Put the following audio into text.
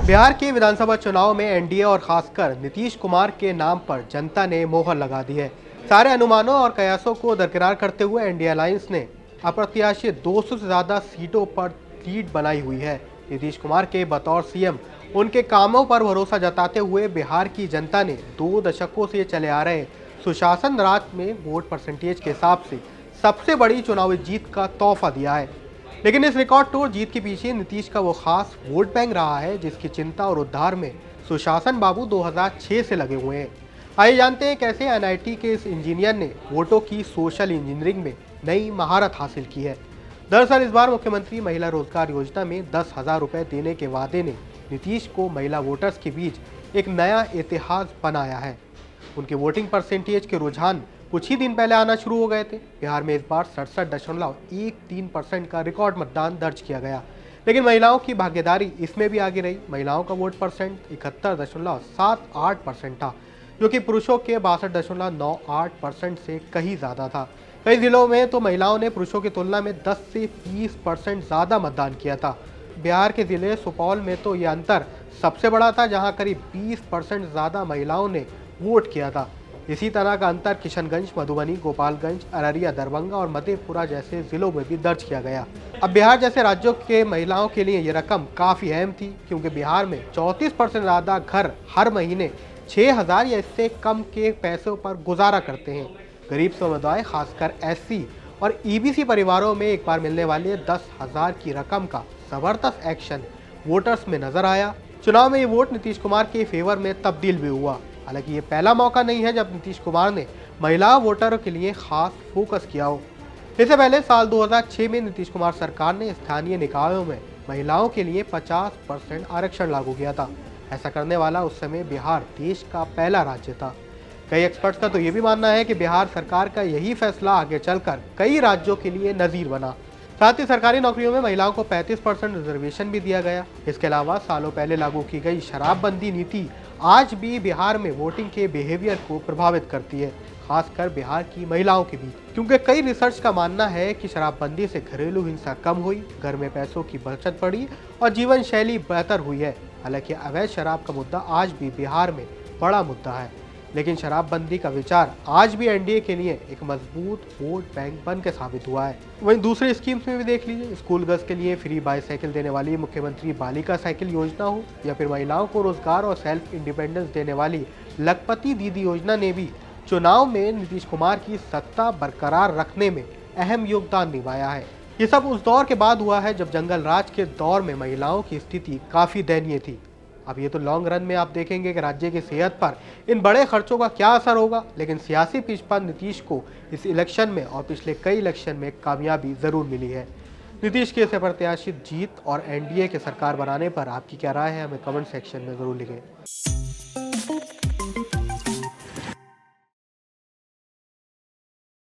बिहार के विधानसभा चुनाव में एनडीए और खासकर नीतीश कुमार के नाम पर जनता ने मोहर लगा दी है। सारे अनुमानों और कयासों को दरकिनार करते हुए एनडीए अलायंस ने अप्रत्याशित 200 से ज्यादा सीटों पर लीड बनाई हुई है। नीतीश कुमार के बतौर सीएम उनके कामों पर भरोसा जताते हुए बिहार की जनता ने 2 दशकों से चले आ रहे सुशासन राज में वोट परसेंटेज के हिसाब से सबसे बड़ी चुनावी जीत का तोहफा दिया है। लेकिन इस रिकॉर्ड तोड़ जीत के पीछे नीतीश का वो खास वोट बैंक रहा है जिसकी चिंता और उद्धार में सुशासन बाबू 2006 से लगे हुए हैं। आइए जानते हैं कैसे एनआईटी के इस इंजीनियर ने वोटों की सोशल इंजीनियरिंग में नई महारत हासिल की है। दरअसल इस बार मुख्यमंत्री महिला रोजगार योजना में 10,000 रुपए देने के वादे ने नीतीश को महिला वोटर्स के बीच एक नया इतिहास बनाया है। उनके वोटिंग परसेंटेज के रुझान कुछ ही दिन पहले आना शुरू हो गए थे। बिहार में इस बार 67.13% का रिकॉर्ड मतदान दर्ज किया गया, लेकिन महिलाओं की भागीदारी इसमें भी आगे रही। महिलाओं का वोट परसेंट 71.78% था, जो कि पुरुषों के 62.98% से कहीं ज़्यादा था। कई जिलों में तो महिलाओं ने पुरुषों की तुलना में 10 से 20% ज़्यादा मतदान किया था। बिहार के जिले सुपौल में तो ये अंतर सबसे बड़ा था, जहां करीब 20% ज़्यादा महिलाओं ने वोट किया था। इसी तरह का अंतर किशनगंज, मधुबनी, गोपालगंज, अररिया, दरभंगा और मधेपुरा जैसे जिलों में भी दर्ज किया गया। अब बिहार जैसे राज्यों के महिलाओं के लिए ये रकम काफ़ी अहम थी, क्योंकि बिहार में 34% ज़्यादा घर हर महीने 6,000 या इससे कम के पैसों पर गुजारा करते हैं। गरीब समुदाय, खासकर एससी और ईबीसी परिवारों में एक बार मिलने वाले 10,000 की रकम का जबरदस्त एक्शन वोटर्स में नजर आया। चुनाव में ये वोट नीतीश कुमार के फेवर में तब्दील भी हुआ। हालांकि ये पहला मौका नहीं है जब नीतीश कुमार ने महिला वोटरों के लिए खास फोकस किया हो। इससे पहले साल 2006 में नीतीश कुमार सरकार ने स्थानीय निकायों में महिलाओं के लिए 50% आरक्षण लागू किया था। ऐसा करने वाला उस समय बिहार देश का पहला राज्य था। कई एक्सपर्ट्स का तो ये भी मानना है कि बिहार सरकार का यही फैसला आगे चलकर कई राज्यों के लिए नजीर बना। साथ ही सरकारी नौकरियों में महिलाओं को 35% रिजर्वेशन भी दिया गया। इसके अलावा सालों पहले लागू की गई शराबबंदी नीति आज भी बिहार में वोटिंग के बिहेवियर को प्रभावित करती है, खासकर बिहार की महिलाओं के बीच, क्योंकि कई रिसर्च का मानना है कि शराबबंदी से घरेलू हिंसा कम हुई, घर में पैसों की बचत बढ़ी और जीवन शैली बेहतर हुई है। हालांकि अवैध शराब का मुद्दा आज भी बिहार में बड़ा मुद्दा है, लेकिन शराबबंदी का विचार आज भी एनडीए के लिए एक मजबूत वोट बैंक बन के साबित हुआ है। वहीं दूसरी स्कीम्स में भी देख लीजिए, स्कूल बस के लिए फ्री बाईसाइकिल देने वाली मुख्यमंत्री बालिका साइकिल योजना हो, या फिर महिलाओं को रोजगार और सेल्फ इंडिपेंडेंस देने वाली लखपति दीदी योजना ने भी चुनाव में नीतीश कुमार की सत्ता बरकरार रखने में अहम योगदान निभाया है। ये सब उस दौर के बाद हुआ है जब जंगल राज के दौर में महिलाओं की स्थिति काफी दयनीय थी। अब ये तो लॉन्ग रन में आप देखेंगे कि राज्य की सेहत पर इन बड़े खर्चों का क्या असर होगा, लेकिन सियासी पिच पर नीतीश को इस इलेक्शन में और पिछले कई इलेक्शन में कामयाबी जरूर मिली है। नीतीश की इस अप्रत्याशित जीत और एनडीए के सरकार बनाने पर आपकी क्या राय है, हमें कमेंट सेक्शन में जरूर लिखें।